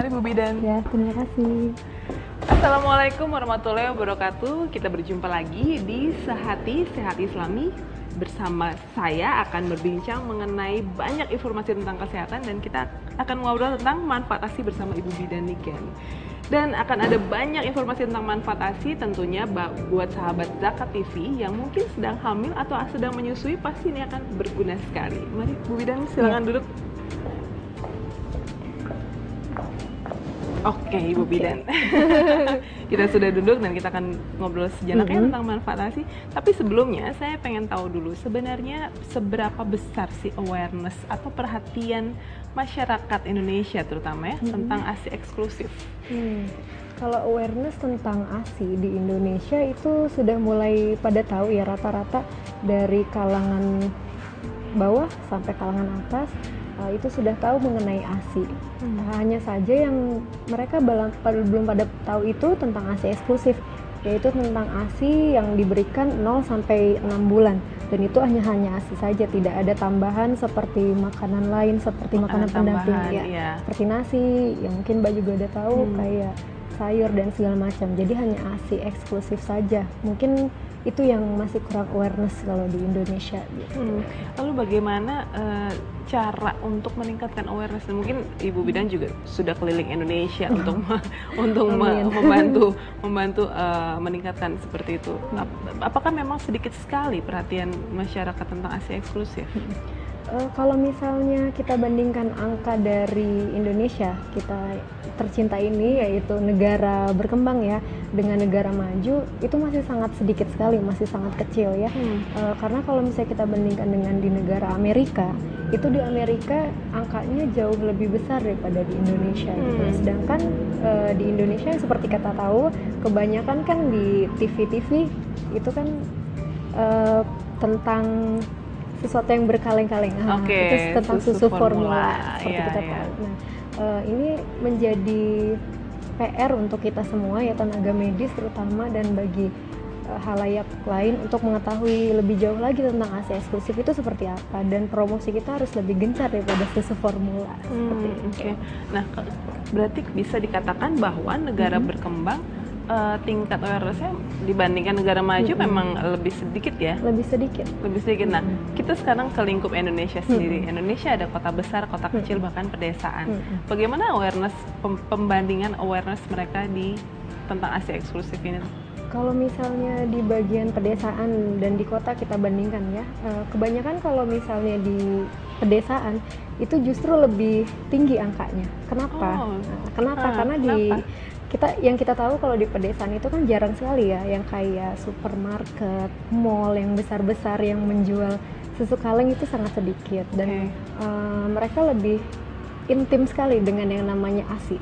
Mari Bu Bidan. Ya, terima kasih. Assalamualaikum warahmatullahi wabarakatuh. Kita berjumpa lagi di Sehati Sehat Islami. Bersama saya akan berbincang mengenai banyak informasi tentang kesehatan dan kita akan ngobrol tentang manfaat ASI bersama Ibu Bidan Niken. Dan akan ada banyak informasi tentang manfaat ASI tentunya buat sahabat Zakat TV yang mungkin sedang hamil atau sedang menyusui, pasti ini akan berguna sekali. Mari Bu Bidan silakan duduk. Oke, Ibu Bidan. Kita sudah duduk dan kita akan ngobrol sejenak tentang manfaat ASI. Tapi sebelumnya saya pengen tahu dulu sebenarnya seberapa besar sih awareness atau perhatian masyarakat Indonesia terutama ya tentang ASI eksklusif. Kalau awareness tentang ASI di Indonesia itu sudah mulai pada tahu ya, rata-rata dari kalangan bawah sampai kalangan atas itu sudah tahu mengenai ASI. Hanya saja yang mereka belum pada tahu itu tentang ASI eksklusif, yaitu tentang ASI yang diberikan 0 sampai 6 bulan. Dan itu hanya ASI saja, tidak ada tambahan seperti makanan lain, seperti makanan pendamping ya. Seperti nasi, yang mungkin Mbak juga udah tahu, kayak sayur dan segala macam. Jadi hanya ASI eksklusif saja. Mungkin itu yang masih kurang awareness kalau di Indonesia gitu. Lalu bagaimana cara untuk meningkatkan awareness? Mungkin Ibu Bidan juga sudah keliling Indonesia untuk membantu meningkatkan seperti itu. Apakah memang sedikit sekali perhatian masyarakat tentang ASI eksklusif? Kalau misalnya kita bandingkan angka dari Indonesia, kita tercinta ini, yaitu negara berkembang ya, dengan negara maju, itu masih sangat sedikit sekali, masih sangat kecil ya. Karena kalau misalnya kita bandingkan dengan di negara Amerika, itu di Amerika angkanya jauh lebih besar daripada di Indonesia gitu. Sedangkan di Indonesia seperti kita tahu, kebanyakan kan di TV-TV itu kan tentang sesuatu yang berkaleng-kaleng, itu tentang susu formula seperti kita tahu. Nah, ini menjadi PR untuk kita semua ya, tenaga medis terutama, dan bagi halayak lain untuk mengetahui lebih jauh lagi tentang ASI eksklusif itu seperti apa, dan promosi kita harus lebih gencar daripada susu formula seperti itu. Nah, berarti bisa dikatakan bahwa negara berkembang tingkat awareness-nya dibandingkan negara maju memang lebih sedikit ya? Lebih sedikit. Nah, kita sekarang ke lingkup Indonesia sendiri. Indonesia ada kota besar, kota kecil, bahkan pedesaan. Bagaimana awareness, pembandingan awareness mereka tentang ASI eksklusif ini? Kalau misalnya di bagian pedesaan dan di kota kita bandingkan ya, kebanyakan kalau misalnya di pedesaan itu justru lebih tinggi angkanya. Kenapa? Karena yang kita tahu kalau di pedesaan itu kan jarang sekali ya yang kayak supermarket, mall yang besar-besar yang menjual susu kaleng, itu sangat sedikit, dan mereka lebih intim sekali dengan yang namanya ASI,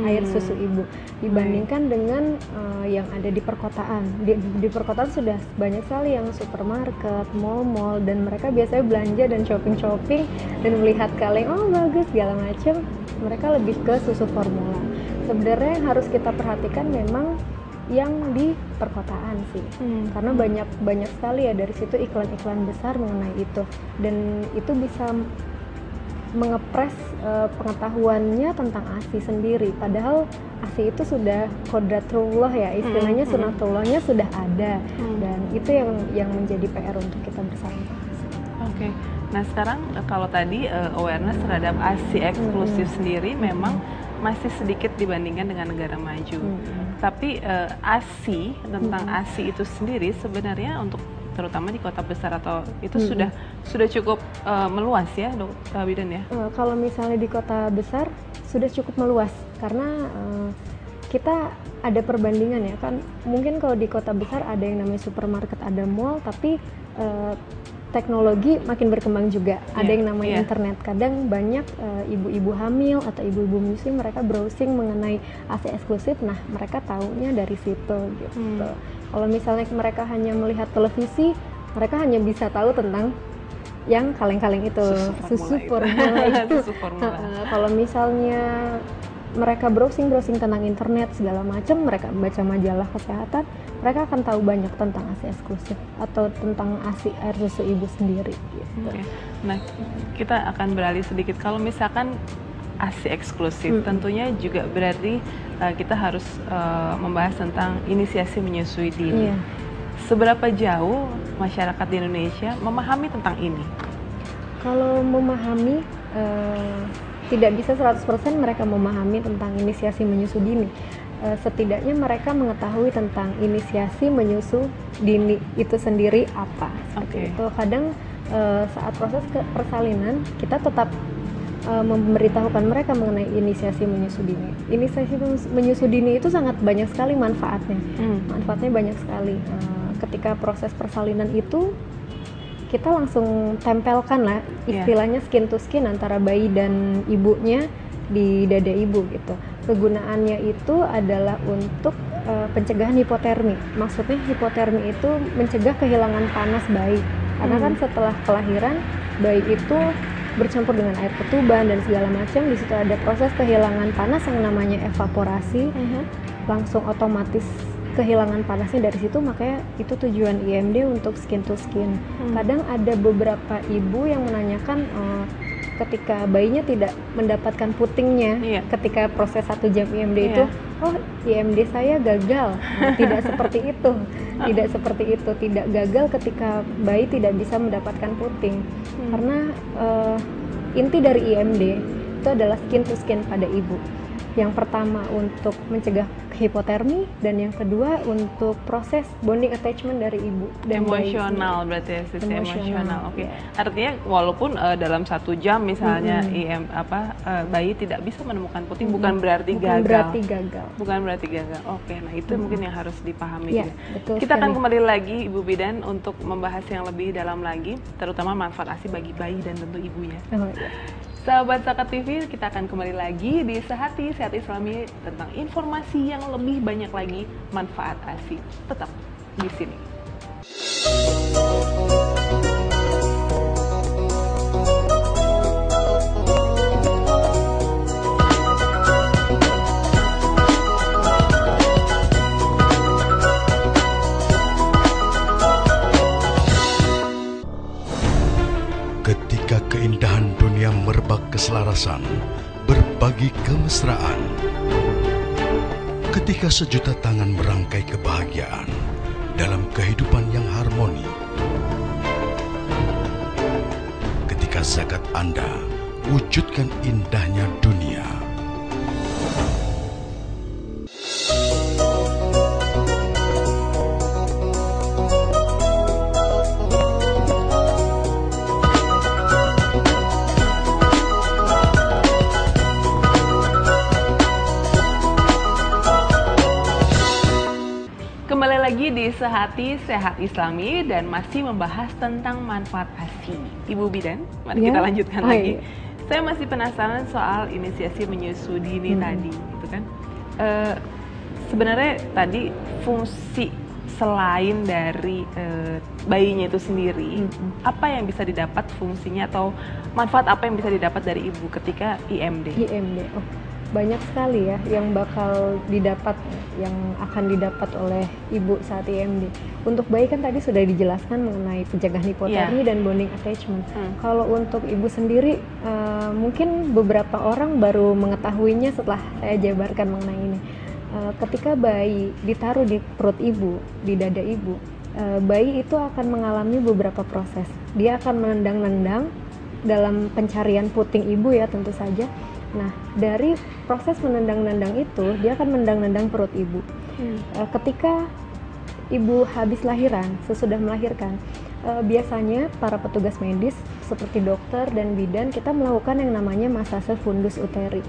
air susu ibu, dibandingkan dengan yang ada di perkotaan. Di perkotaan sudah banyak sekali yang supermarket, mall-mall, dan mereka biasanya belanja dan shopping dan melihat kaleng, oh bagus segala macam, mereka lebih ke susu formula. Sebenarnya yang harus kita perhatikan memang yang di perkotaan sih, karena banyak sekali ya dari situ iklan-iklan besar mengenai itu, dan itu bisa mengepres pengetahuannya tentang ASI sendiri, padahal ASI itu sudah kodratullah ya, istilahnya sunatullahnya sudah ada, dan itu yang menjadi PR untuk kita bersama. Nah sekarang kalau tadi awareness terhadap ASI eksklusif sendiri memang masih sedikit dibandingkan dengan negara maju. Tapi ASI, tentang ASI itu sendiri sebenarnya untuk terutama di kota besar atau itu sudah cukup meluas ya, Dok Bidan ya? Kalau misalnya di kota besar sudah cukup meluas, karena kita ada perbandingan ya kan, mungkin kalau di kota besar ada yang namanya supermarket, ada mall, tapi teknologi makin berkembang juga, ada yang namanya internet. Kadang banyak ibu-ibu hamil atau ibu-ibu menyusui, mereka browsing mengenai ASI eksklusif, nah mereka taunya dari situ gitu. Kalau misalnya mereka hanya melihat televisi, mereka hanya bisa tahu tentang yang kaleng-kaleng itu, susu formula itu. Kalau misalnya mereka browsing tentang internet segala macam, mereka baca majalah kesehatan, mereka akan tahu banyak tentang ASI eksklusif atau tentang ASI air susu ibu sendiri gitu. Nah, kita akan beralih sedikit. Kalau misalkan ASI eksklusif. Tentunya juga berarti kita harus membahas tentang inisiasi menyusui dini. Seberapa jauh masyarakat di Indonesia memahami tentang ini? Kalau memahami, tidak bisa 100% mereka memahami tentang inisiasi menyusui dini. Setidaknya mereka mengetahui tentang inisiasi menyusu dini itu sendiri apa. Itu kadang saat proses persalinan kita tetap memberitahukan mereka mengenai inisiasi menyusu dini. Inisiasi menyusu dini itu sangat banyak sekali manfaatnya. Manfaatnya banyak sekali. Ketika proses persalinan itu kita langsung tempelkan lah istilahnya skin to skin antara bayi dan ibunya di dada ibu gitu. Kegunaannya itu adalah untuk pencegahan hipotermi. Maksudnya hipotermi itu mencegah kehilangan panas bayi. Karena kan setelah kelahiran bayi itu bercampur dengan air ketuban dan segala macam, di situ ada proses kehilangan panas yang namanya evaporasi. Langsung otomatis kehilangan panasnya dari situ, makanya itu tujuan IMD untuk skin to skin. Kadang ada beberapa ibu yang menanyakan ketika bayinya tidak mendapatkan putingnya ketika proses 1 jam IMD itu, oh IMD saya gagal. Tidak seperti itu, tidak gagal ketika bayi tidak bisa mendapatkan puting. Karena inti dari IMD itu adalah skin to skin pada ibu. Yang pertama untuk mencegah hipotermi, dan yang kedua untuk proses bonding attachment dari ibu dan emosional berarti ya, sisi emosional. Artinya walaupun dalam 1 jam misalnya bayi tidak bisa menemukan puting, bukan berarti gagal. Nah itu mungkin yang harus dipahami. Kita akan kembali lagi Ibu Bidan untuk membahas yang lebih dalam lagi, terutama manfaat ASI bagi bayi dan tentu ibunya. Sahabat Saka TV, kita akan kembali lagi di Sehati Sehat Islami tentang informasi yang lebih banyak lagi manfaat ASI. Tetap di sini. Ketika keindahan dunia merebak keselarasan, berbagi kemesraan. Ketika sejuta tangan merangkai kebahagiaan dalam kehidupan yang harmoni. Ketika zakat Anda wujudkan indahnya dunia. Kembali lagi di Sehati Sehat Islami dan masih membahas tentang manfaat ASI. Ibu Bidan, mari kita lanjutkan lagi. Saya masih penasaran soal inisiasi menyusu dini tadi, gitu kan? Sebenarnya tadi fungsi selain dari bayinya itu sendiri, apa yang bisa didapat fungsinya atau manfaat apa yang bisa didapat dari ibu ketika IMD? Banyak sekali ya yang bakal didapat, yang akan didapat oleh ibu saat IMD. Untuk bayi kan tadi sudah dijelaskan mengenai pencegahan hipotermi dan bonding attachment. Kalau untuk ibu sendiri, mungkin beberapa orang baru mengetahuinya setelah saya jabarkan mengenai ini. Ketika bayi ditaruh di perut ibu, di dada ibu, bayi itu akan mengalami beberapa proses. Dia akan menendang-nendang dalam pencarian puting ibu ya tentu saja. Nah, dari proses menendang-nendang itu, dia akan menendang-nendang perut ibu. Ketika ibu habis lahiran, sesudah melahirkan, biasanya para petugas medis seperti dokter dan bidan, kita melakukan yang namanya masase fundus uteri.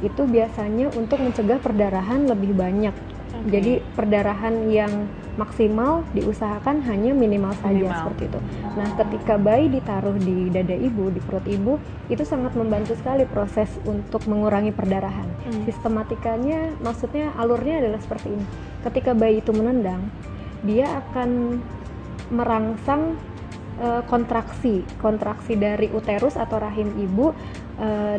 Itu biasanya untuk mencegah perdarahan lebih banyak. Jadi perdarahan yang maksimal diusahakan hanya minimal saja seperti itu. Nah, ketika bayi ditaruh di dada ibu, di perut ibu, itu sangat membantu sekali proses untuk mengurangi perdarahan. Sistematikanya, maksudnya alurnya adalah seperti ini. Ketika bayi itu menendang, dia akan merangsang kontraksi dari uterus atau rahim ibu,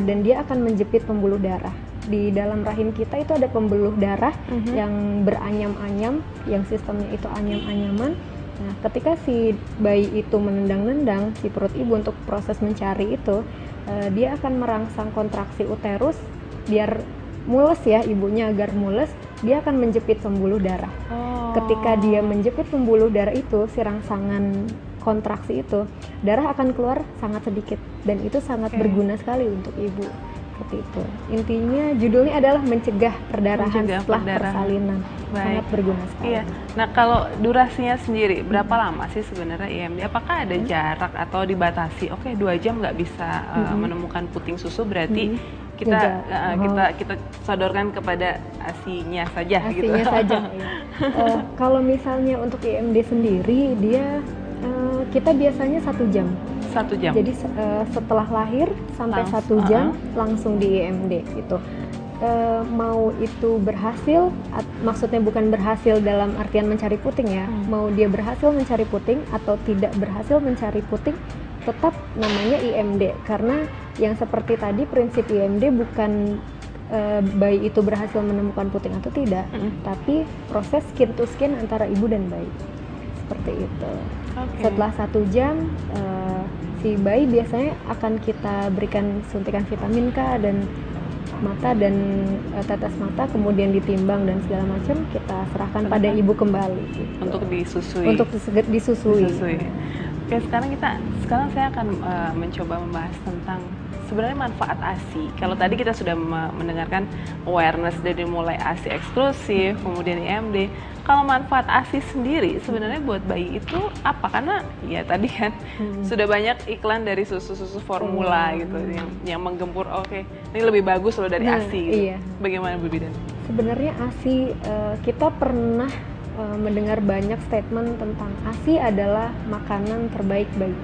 dan dia akan menjepit pembuluh darah. Di dalam rahim kita itu ada pembuluh darah yang beranyam-anyam, yang sistemnya itu anyam-anyaman. Nah, ketika si bayi itu menendang-nendang si perut ibu untuk proses mencari itu, dia akan merangsang kontraksi uterus biar mules ya, ibunya agar mules, dia akan menjepit pembuluh darah. Ketika dia menjepit pembuluh darah itu, si rangsangan kontraksi itu, darah akan keluar sangat sedikit dan itu sangat berguna sekali untuk ibu. Seperti itu. Intinya judulnya adalah mencegah perdarahan setelah persalinan. Sangat berguna sekali. Iya. Nah, kalau durasinya sendiri berapa lama sih sebenarnya IMD? Apakah ada jarak atau dibatasi? Oke, 2 jam nggak bisa menemukan puting susu, berarti kita sodorkan kepada ASI-nya saja gitu. ASI-nya saja. Kalau misalnya untuk IMD sendiri, dia kita biasanya 1 jam. 1 jam. Jadi setelah lahir sampai 1 jam langsung di IMD itu. Mau itu berhasil, maksudnya bukan berhasil dalam artian mencari puting ya. Mau dia berhasil mencari puting atau tidak berhasil mencari puting, tetap namanya IMD. Karena yang seperti tadi, prinsip IMD bukan bayi itu berhasil menemukan puting atau tidak, tapi proses skin to skin antara ibu dan bayi. Seperti itu. Setelah 1 jam, si bayi biasanya akan kita berikan suntikan vitamin K dan mata dan tetes mata, kemudian ditimbang dan segala macam, kita serahkan pada ibu kembali gitu. Untuk disusui. Untuk disusui. Oke, sekarang saya akan mencoba membahas tentang sebenarnya manfaat ASI. Kalau tadi kita sudah mendengarkan awareness dari mulai ASI eksklusif, kemudian IMD. Kalau manfaat ASI sendiri sebenarnya buat bayi itu apa? Karena ya tadi kan sudah banyak iklan dari susu-susu formula gitu yang menggempur, oke, ini lebih bagus loh dari ASI gitu. Iya. Bagaimana Bu Bidan? Sebenarnya ASI, kita pernah mendengar banyak statement tentang ASI adalah makanan terbaik bayi.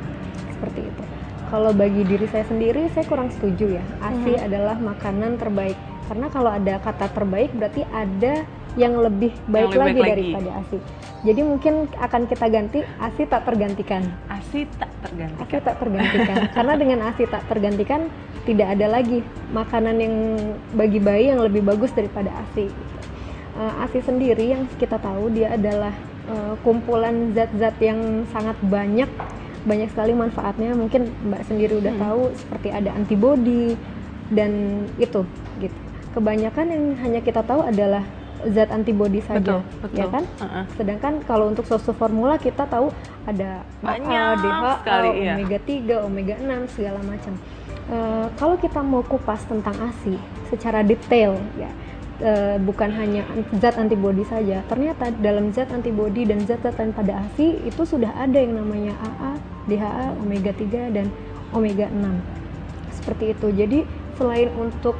Seperti itu. Kalau bagi diri saya sendiri, saya kurang setuju ya. ASI adalah makanan terbaik. Karena kalau ada kata terbaik berarti ada yang lebih baik lagi daripada ASI. Jadi mungkin akan kita ganti ASI tak tergantikan. ASI tak tergantikan. ASI tak tergantikan. Karena dengan ASI tak tergantikan tidak ada lagi makanan yang bagi bayi yang lebih bagus daripada ASI. ASI sendiri yang kita tahu dia adalah kumpulan zat-zat yang sangat banyak sekali manfaatnya. Mungkin Mbak sendiri udah tahu, seperti ada antibodi dan itu gitu. Kebanyakan yang hanya kita tahu adalah zat antibodi saja, betul. Ya kan? Sedangkan kalau untuk susu formula kita tahu ada banyak DHA, sekali, omega 3, omega 6 segala macam. Kalau kita mau kupas tentang ASI secara detail ya, bukan hanya zat antibodi saja. Ternyata dalam zat antibodi dan zat-zat lain pada ASI itu sudah ada yang namanya AA, DHA, omega 3 dan omega 6. Seperti itu. Jadi selain untuk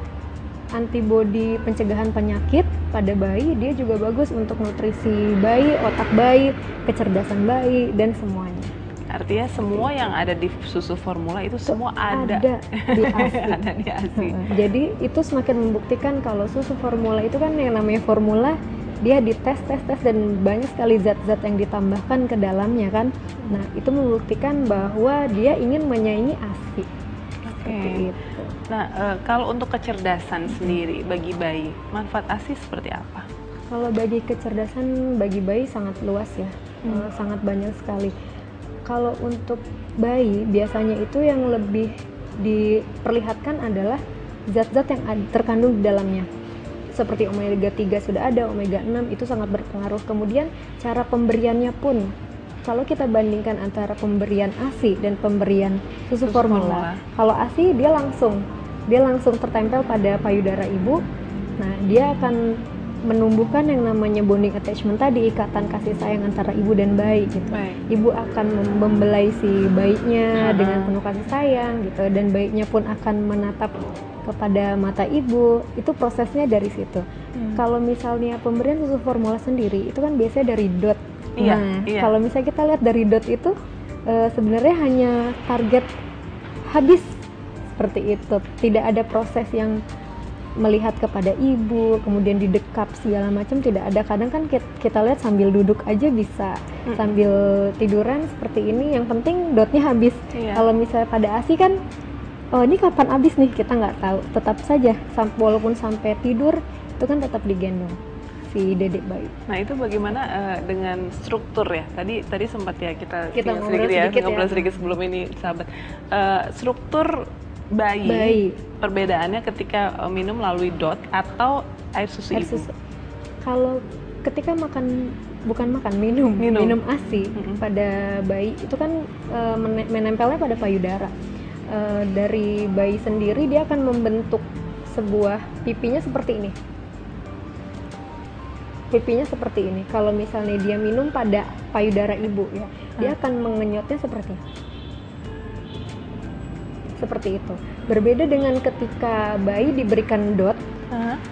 antibodi pencegahan penyakit pada bayi, dia juga bagus untuk nutrisi bayi, otak bayi, kecerdasan bayi dan semuanya. Artinya semua yang ada di susu formula itu semua ada di ASI. Ada di ASI. Jadi itu semakin membuktikan kalau susu formula itu kan yang namanya formula, dia dites dan banyak sekali zat-zat yang ditambahkan ke dalamnya kan. Nah, itu membuktikan bahwa dia ingin menyaingi ASI. Seperti itu. Nah, kalau untuk kecerdasan sendiri bagi bayi, manfaat ASI seperti apa? Kalau bagi kecerdasan bagi bayi sangat luas ya, sangat banyak sekali. Kalau untuk bayi biasanya itu yang lebih diperlihatkan adalah zat-zat yang terkandung di dalamnya. Seperti omega 3 sudah ada, omega 6 itu sangat berpengaruh. Kemudian cara pemberiannya pun, kalau kita bandingkan antara pemberian ASI dan pemberian susu formula. Kalau ASI dia langsung tertempel pada payudara ibu. Nah, dia akan menumbuhkan yang namanya bonding attachment tadi, ikatan kasih sayang antara ibu dan bayi gitu. Ibu akan membelai si bayinya dengan penuh kasih sayang gitu, dan bayinya pun akan menatap kepada mata ibu. Itu prosesnya dari situ. Kalau misalnya pemberian susu formula sendiri itu kan biasanya dari DOT. Kalau misalnya kita lihat dari DOT itu sebenarnya hanya target habis seperti itu. Tidak ada proses yang melihat kepada ibu, kemudian didekap segala macam, tidak ada. Kadang kan kita lihat sambil duduk aja bisa, sambil tiduran seperti ini, yang penting dotnya habis. Kalau misalnya pada ASI kan, oh ini kapan habis nih, kita nggak tahu. Tetap saja, walaupun sampai tidur, itu kan tetap digendong si dedek bayi. Nah, itu bagaimana dengan struktur ya? Tadi sempat ya kita ngobrol sedikit sebelum ini, sahabat. Struktur bayi. Perbedaannya ketika minum melalui DOT atau air susu ibu. Kalau ketika minum ASI pada bayi itu kan menempelnya pada payudara. Dari bayi sendiri dia akan membentuk sebuah pipinya seperti ini. Kalau misalnya dia minum pada payudara ibu ya, dia akan mengenyotnya seperti itu. Berbeda dengan ketika bayi diberikan DOT.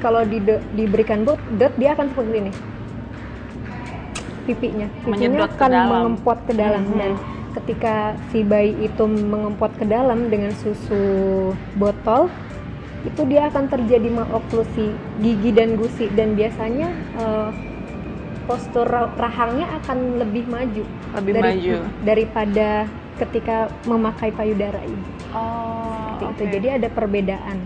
Kalau diberikan DOT dia akan seperti ini. Pipinya akan mengempot ke dalam. Dan ketika si bayi itu mengempot ke dalam dengan susu botol, itu dia akan terjadi maloklusi gigi dan gusi, dan biasanya postur rahangnya akan lebih maju daripada ketika memakai payudara ibu. Seperti itu. Jadi ada perbedaan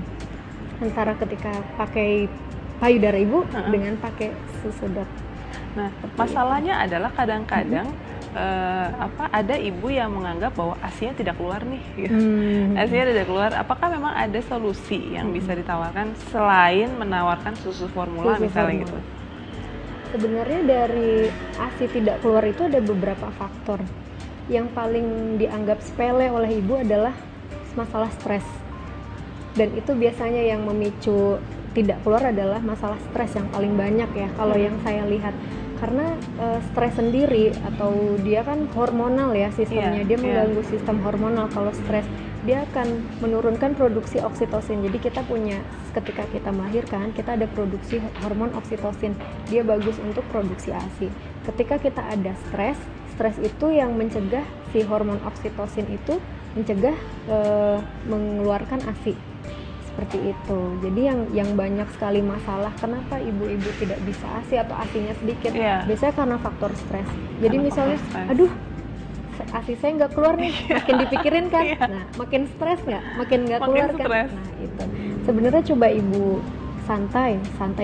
antara ketika pakai payudara ibu dengan pakai susu DOT. Nah, masalahnya adalah kadang-kadang ada ibu yang menganggap bahwa ASI-nya tidak keluar nih. ASI-nya tidak keluar. Apakah memang ada solusi yang bisa ditawarkan selain menawarkan susu formula misalnya gitu? Sebenarnya dari ASI tidak keluar itu ada beberapa faktor. Yang paling dianggap sepele oleh ibu adalah masalah stres. Dan itu biasanya yang memicu tidak keluar adalah masalah stres yang paling banyak ya, kalau yang saya lihat. Karena stres sendiri atau dia kan hormonal ya sistemnya, dia mengganggu sistem hormonal. Kalau stres dia akan menurunkan produksi oksitosin. Jadi kita punya, ketika kita melahirkan kita ada produksi hormon oksitosin, dia bagus untuk produksi ASI. Ketika kita ada stres itu yang mencegah si hormon oksitosin itu mencegah mengeluarkan ASI. Seperti itu. Jadi yang banyak sekali masalah kenapa ibu-ibu tidak bisa ASI atau ASInya sedikit, biasanya karena faktor stres. Jadi misalnya, aduh ASI saya nggak keluar nih, makin dipikirin kan, nah makin stres nggak, makin nggak keluar kan. Nah itu sebenarnya coba ibu santai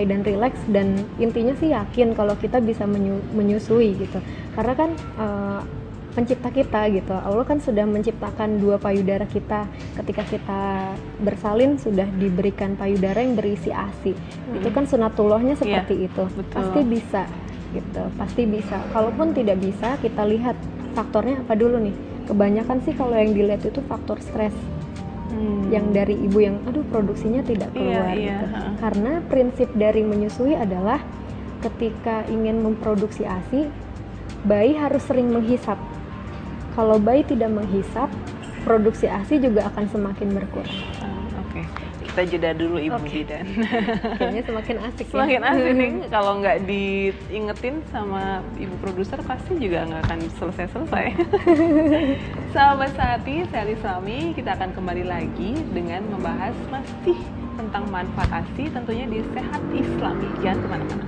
dan rileks, dan intinya sih yakin kalau kita bisa menyusui gitu. Karena kan pencipta kita gitu, Allah kan sudah menciptakan dua payudara kita. Ketika kita bersalin sudah diberikan payudara yang berisi ASI. Itu kan sunatullahnya seperti itu. Betul. Pasti bisa gitu, pasti bisa. Kalaupun tidak bisa, kita lihat faktornya apa dulu nih. Kebanyakan sih kalau yang dilihat itu faktor stres. Yang dari ibu yang aduh produksinya tidak keluar gitu. Karena prinsip dari menyusui adalah ketika ingin memproduksi ASI, bayi harus sering menghisap. Kalau bayi tidak menghisap, produksi ASI juga akan semakin berkurang. Oke. Kita jeda dulu Ibu Bidan. Kayaknya semakin asik. Semakin asik nih. Kalau nggak diingetin sama ibu produser pasti juga nggak akan selesai-selesai. Sahabat Sehati, Sehat Islami, kita akan kembali lagi dengan membahas masih tentang manfaat ASI tentunya di Sehat Islami. Jangan kemana-mana.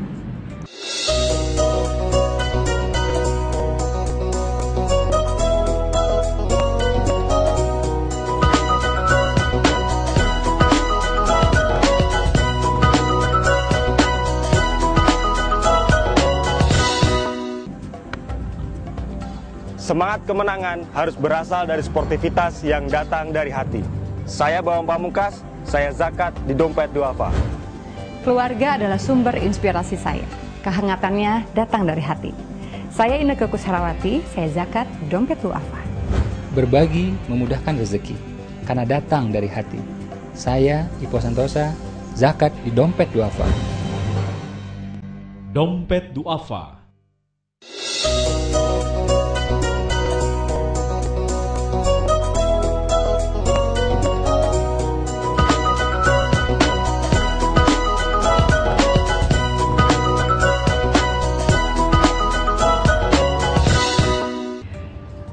Semangat kemenangan harus berasal dari sportivitas yang datang dari hati. Saya Bawang Pamungkas, saya zakat di Dompet Duafa. Keluarga adalah sumber inspirasi saya. Kehangatannya datang dari hati. Saya Inneke Koesherawati, saya zakat di Dompet Duafa. Berbagi memudahkan rezeki, karena datang dari hati. Saya Ipo Santosa, zakat di Dompet Duafa. Dompet Duafa.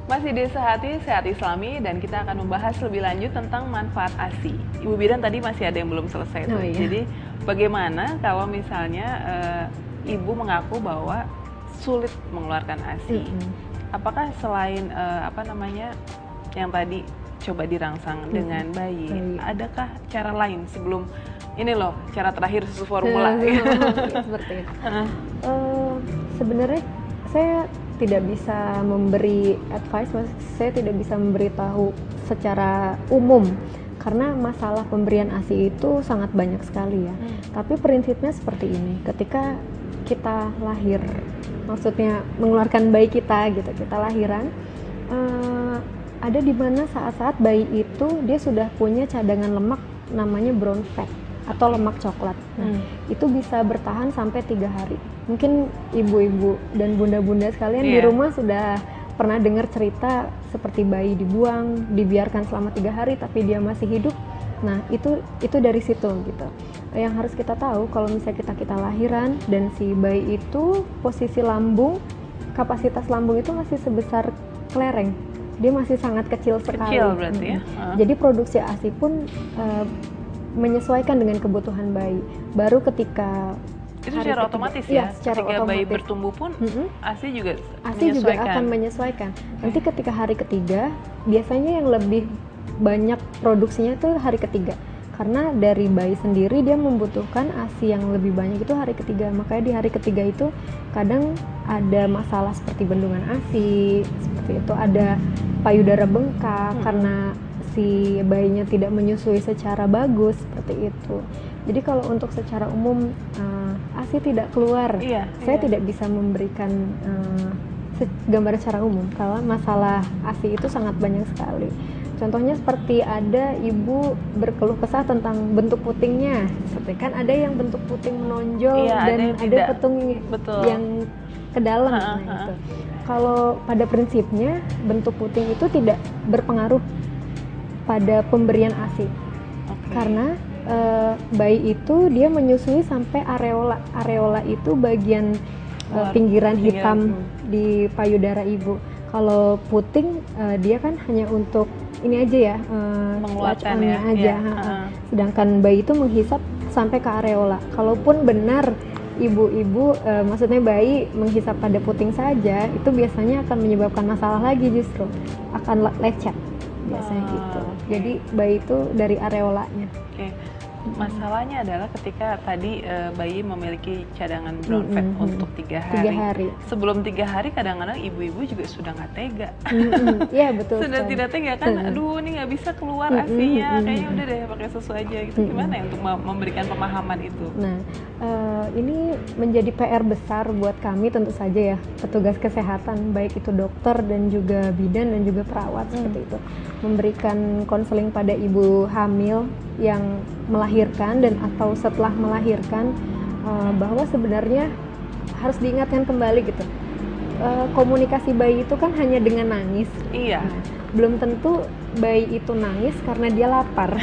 Masih di Sehati, Sehat Islami, dan kita akan membahas lebih lanjut tentang manfaat ASI. Ibu Bidan tadi masih ada yang belum selesai tuh. Jadi bagaimana kalau misalnya ibu mengaku bahwa sulit mengeluarkan ASI? Apakah selain yang tadi coba dirangsang dengan bayi, adakah cara lain sebelum ini loh cara terakhir susu formula? Seperti itu. Sebenarnya saya tidak bisa memberi advice, saya tidak bisa memberitahu secara umum karena masalah pemberian ASI itu sangat banyak sekali ya. Tapi prinsipnya seperti ini, ketika kita lahir, maksudnya mengeluarkan bayi kita gitu, kita lahiran, ada di mana saat-saat bayi itu dia sudah punya cadangan lemak namanya brown fat atau lemak coklat. Itu bisa bertahan sampai 3 hari. Mungkin ibu-ibu dan bunda-bunda sekalian di rumah sudah pernah dengar cerita seperti bayi dibuang, dibiarkan selama 3 hari tapi dia masih hidup. Nah itu dari situ gitu. Yang harus kita tahu kalau misalnya kita lahiran dan si bayi itu posisi lambung, kapasitas lambung itu masih sebesar kelereng, dia masih sangat kecil sekali. Kecil berarti ya. Jadi produksi ASI pun menyesuaikan dengan kebutuhan bayi. Baru ketika itu secara otomatis ya, secara ketika otomatis. bayi bertumbuh pun ASI juga akan menyesuaikan. Nanti ketika hari ketiga, biasanya yang lebih banyak produksinya itu hari ketiga. Karena dari bayi sendiri dia membutuhkan ASI yang lebih banyak itu hari ketiga. Makanya di hari ketiga itu kadang ada masalah seperti bendungan ASI, seperti itu, ada payudara bengkak karena si bayinya tidak menyusui secara bagus, seperti itu. Jadi kalau untuk secara umum ASI tidak keluar, saya tidak bisa memberikan gambaran secara umum. Kalau masalah ASI itu sangat banyak sekali. Contohnya seperti ada ibu berkeluh kesah tentang bentuk putingnya, seperti kan ada yang bentuk puting menonjol dan ada puting yang ke dalam. Itu. Kalau pada prinsipnya bentuk puting itu tidak berpengaruh pada pemberian ASI, karena bayi itu dia menyusui sampai areola. Areola itu bagian pinggiran hitam di payudara ibu. Kalau puting dia kan hanya untuk ini aja ya, mengeluarkan ya aja. Sedangkan bayi itu menghisap sampai ke areola. Kalaupun benar ibu-ibu, maksudnya bayi menghisap pada puting saja, itu biasanya akan menyebabkan masalah lagi, justru akan lecet biasanya gitu. Jadi bayi itu dari areolanya. Masalahnya adalah ketika tadi bayi memiliki cadangan brown fat untuk 3 hari. Sebelum 3 hari kadang-kadang ibu-ibu juga sudah nggak tega. Iya betul. Sudah tidak tega kan, aduh ini nggak bisa keluar ASI-nya, kayaknya udah deh pakai susu aja gitu. Gimana ya untuk memberikan pemahaman itu? Nah ini menjadi PR besar buat kami tentu saja ya, petugas kesehatan, baik itu dokter dan juga bidan dan juga perawat seperti itu, memberikan konseling pada ibu hamil yang melahirkan dan atau setelah melahirkan, bahwa sebenarnya harus diingatkan kembali gitu, komunikasi bayi itu kan hanya dengan nangis. Nah, belum tentu bayi itu nangis karena dia lapar.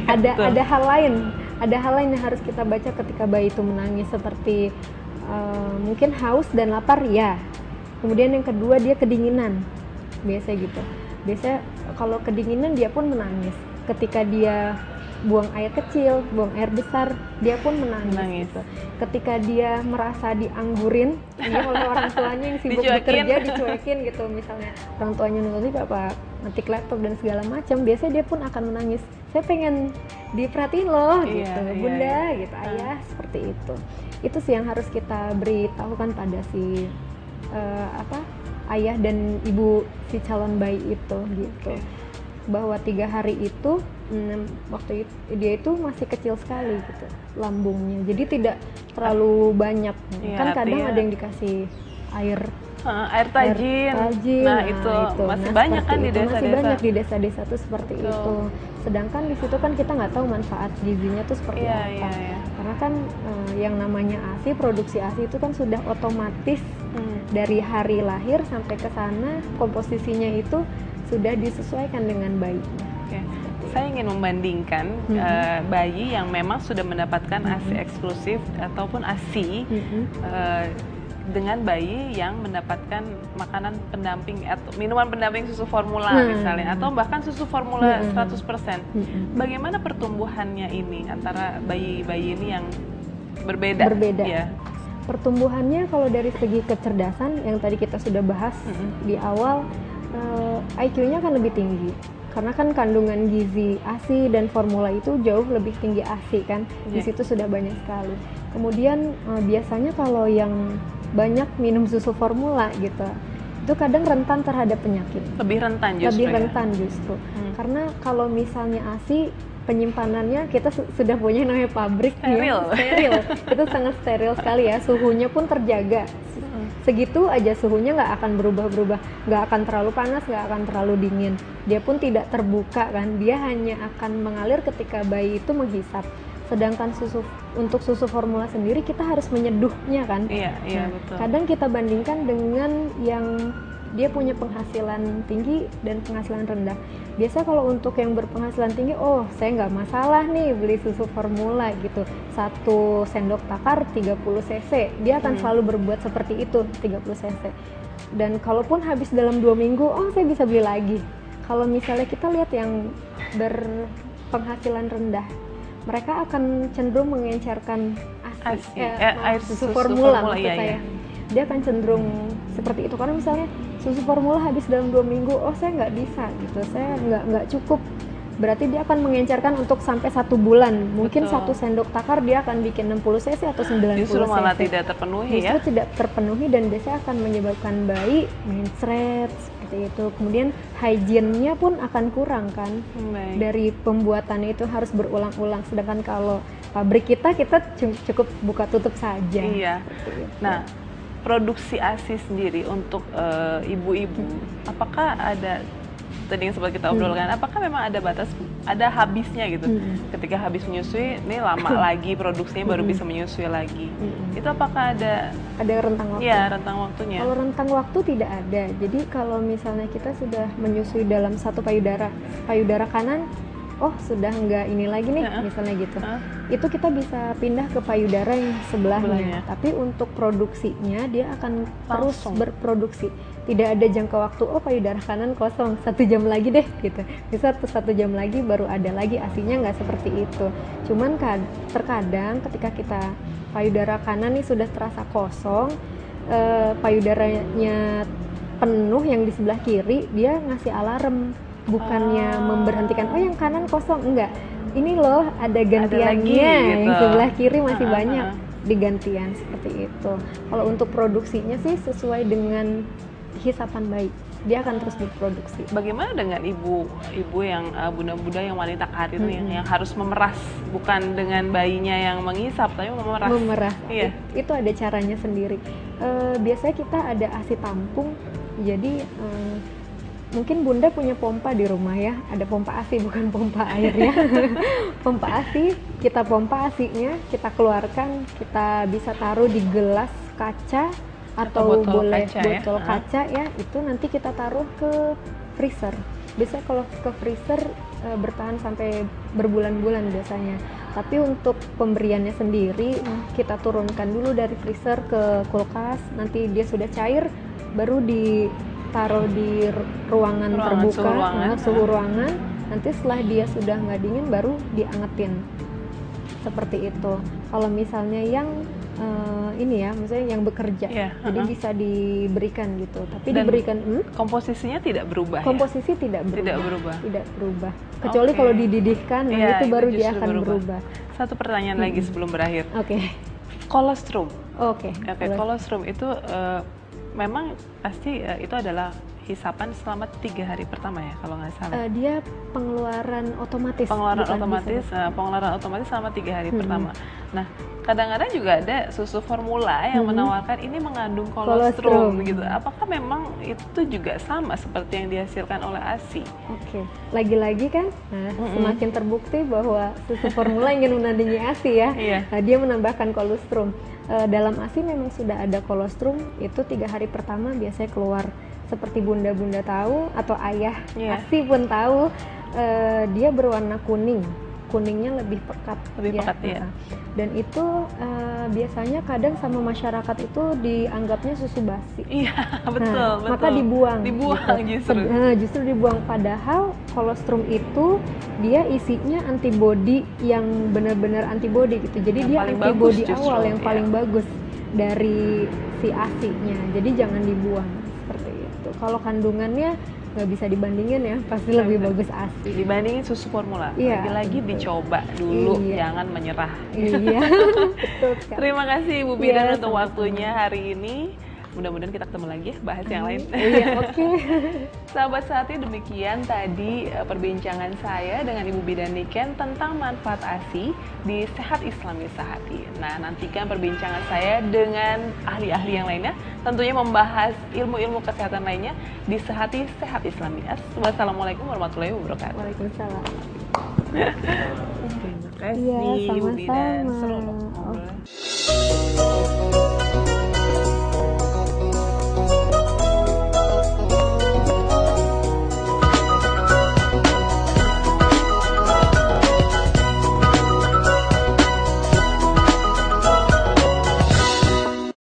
ada hal lain yang harus kita baca ketika bayi itu menangis, seperti mungkin haus dan lapar ya. Kemudian yang kedua dia kedinginan, biasa gitu. Biasanya kalau kedinginan dia pun menangis. Ketika dia buang air kecil, buang air besar, dia pun menangis. Gitu. Ketika dia merasa dianggurin oleh orang tuanya yang sibuk bekerja, dicuekin gitu, misalnya orang tuanya nonton apa ngetik laptop dan segala macam, biasanya dia pun akan menangis. Saya pengen diperhatiin loh, gitu, bunda, gitu, ayah, seperti itu. Itu sih yang harus kita beritahukan pada si ayah dan ibu si calon bayi itu, gitu. Bahwa 3 hari itu waktu itu dia itu masih kecil sekali gitu lambungnya, jadi tidak terlalu banyak. Kan kadang ada yang dikasih air tajin. Nah itu masih banyak kan di desa-desa. Masih banyak di desa-desa tuh seperti itu. Sedangkan di situ kan kita nggak tahu manfaat gizinya tuh seperti apa. Karena kan yang namanya ASI, produksi ASI itu kan sudah otomatis dari hari lahir sampai ke sana, komposisinya itu sudah disesuaikan dengan bayinya. Saya ingin membandingkan bayi yang memang sudah mendapatkan ASI eksklusif ataupun ASI dengan bayi yang mendapatkan makanan pendamping atau minuman pendamping susu formula misalnya, atau bahkan susu formula 100%. Bagaimana pertumbuhannya ini antara bayi-bayi ini yang berbeda? Ya. Pertumbuhannya kalau dari segi kecerdasan yang tadi kita sudah bahas di awal, IQ-nya akan lebih tinggi. Karena kan kandungan gizi ASI dan formula itu jauh lebih tinggi ASI kan, di situ sudah banyak sekali. Kemudian biasanya kalau yang banyak minum susu formula gitu, itu kadang rentan terhadap penyakit. Lebih rentan justru. Lebih rentan justru. Karena kalau misalnya ASI penyimpanannya kita sudah punya namanya pabrik steril. Ya, steril. Itu sangat steril sekali ya. Suhunya pun terjaga. Segitu aja suhunya nggak akan berubah-berubah, nggak akan terlalu panas, nggak akan terlalu dingin. Dia pun tidak terbuka kan. Dia hanya akan mengalir ketika bayi itu menghisap. Sedangkan untuk susu formula sendiri kita harus menyeduhnya kan. Iya, betul. Kadang kita bandingkan dengan yang dia punya penghasilan tinggi dan penghasilan rendah. Biasa kalau untuk yang berpenghasilan tinggi, oh saya nggak masalah nih beli susu formula gitu. 1 sendok takar 30 cc, dia akan selalu berbuat seperti itu, 30 cc. Dan kalaupun habis dalam 2 minggu, oh saya bisa beli lagi. Kalau misalnya kita lihat yang berpenghasilan rendah, mereka akan cenderung mengencarkan air susu formula maksud saya. Dia akan cenderung seperti itu karena misalnya susu formula habis dalam 2 minggu, oh saya nggak bisa gitu, saya nggak cukup. Berarti dia akan mengencarkan untuk sampai 1 bulan. Mungkin 1 sendok takar dia akan bikin 60 cc atau 90 cc. Justru malah tidak terpenuhi Justru tidak terpenuhi dan biasanya akan menyebabkan bayi mencret seperti itu. Kemudian hygiene-nya pun akan kurang kan. Dari pembuatannya itu harus berulang-ulang. Sedangkan kalau pabrik kita cukup buka tutup saja. Iya. Nah, produksi ASI sendiri untuk ibu-ibu, apakah ada tadi yang sempat kita obrolkan, apakah memang ada batas, ada habisnya gitu? Ketika habis menyusui, ini lama lagi produksinya baru bisa menyusui lagi. Itu apakah ada rentang waktu? Iya, rentang waktunya. Kalau rentang waktu tidak ada. Jadi kalau misalnya kita sudah menyusui dalam 1 payudara kanan, oh sudah nggak ini lagi nih, misalnya gitu. Itu kita bisa pindah ke payudara yang sebelahnya. Tapi untuk produksinya dia akan terus berproduksi. Tidak ada jangka waktu, oh payudara kanan kosong, 1 jam lagi deh gitu. Bisa 1 jam lagi baru ada lagi, ASINya nggak seperti itu. Cuman terkadang ketika kita payudara kanan nih sudah terasa kosong, payudaranya penuh yang di sebelah kiri, dia ngasih alarm. Bukannya memberhentikan, oh yang kanan kosong, enggak. Ini loh ada gantiannya, gitu. Yang sebelah kiri masih banyak digantian seperti itu. Kalau untuk produksinya sih sesuai dengan hisapan bayi, dia akan terus diproduksi. Bagaimana dengan ibu yang bunda-bunda yang wanita karir yang harus memeras, bukan dengan bayinya yang menghisap, tapi memeras. Iya. Itu ada caranya sendiri. Biasanya kita ada ASI tampung, jadi mungkin bunda punya pompa di rumah ya, ada pompa ASI bukan pompa air ya. Pompa ASI, kita pompa ASInya, kita keluarkan, kita bisa taruh di gelas kaca atau botol kaca ya, itu nanti kita taruh ke freezer. Biasanya kalau ke freezer bertahan sampai berbulan-bulan biasanya. Tapi untuk pemberiannya sendiri kita turunkan dulu dari freezer ke kulkas, nanti dia sudah cair baru ditaruh di ruangan terbuka, suhu ruangan. Nanti setelah dia sudah nggak dingin baru diangetin seperti itu. Kalau misalnya yang ini ya, maksudnya yang bekerja, jadi bisa diberikan gitu. Tapi dan diberikan komposisinya tidak berubah. Komposisi tidak berubah. Kecuali kalau dididihkan, nah itu baru dia akan berubah. Satu pertanyaan lagi sebelum berakhir. Colostrum. Colostrum itu memang pasti itu adalah hisapan selama 3 hari pertama ya kalau nggak salah. Dia pengeluaran otomatis. Pengeluaran otomatis selama 3 hari pertama. Nah, kadang-kadang juga ada susu formula yang menawarkan ini mengandung kolostrum gitu. Apakah memang itu juga sama seperti yang dihasilkan oleh ASI? Lagi-lagi kan, semakin terbukti bahwa susu formula ingin menandingi ASI ya. Nah, dia menambahkan kolostrum. Dalam ASI memang sudah ada kolostrum, itu 3 hari pertama biasanya keluar. Seperti bunda-bunda tahu atau ayah ASI pun tahu, dia berwarna kuning. Kuningnya lebih pekat. Dan itu biasanya kadang sama masyarakat itu dianggapnya susu basi. Iya, betul. Maka dibuang gitu. Justru dibuang. Padahal kolostrum itu dia isinya antibodi yang benar-benar antibodi gitu. Jadi dia antibodi awal yang paling bagus dari si ASI-nya. Jadi jangan dibuang seperti itu. Kalau kandungannya nggak bisa dibandingin ya, pasti lebih bagus ASI dibandingin susu formula. Lagi-lagi dicoba dulu, jangan menyerah. Betul sekali. Terima kasih Ibu Bidan untuk waktunya hari ini. Mudah-mudahan kita ketemu lagi ya, bahas yang lain. Iya, oke. Sahabat Sehati, demikian tadi perbincangan saya dengan Ibu Bidan Niken tentang manfaat ASI di Sehat Islami Sehati. Nah, nantikan perbincangan saya dengan ahli-ahli yang lainnya, tentunya membahas ilmu-ilmu kesehatan lainnya di Sehati Sehat Islami. Wassalamualaikum warahmatullahi wabarakatuh. Waalaikumsalam. Terima kasih, Iya, Ibu Bidan. sama-sama. Seru loh ngobrolnya.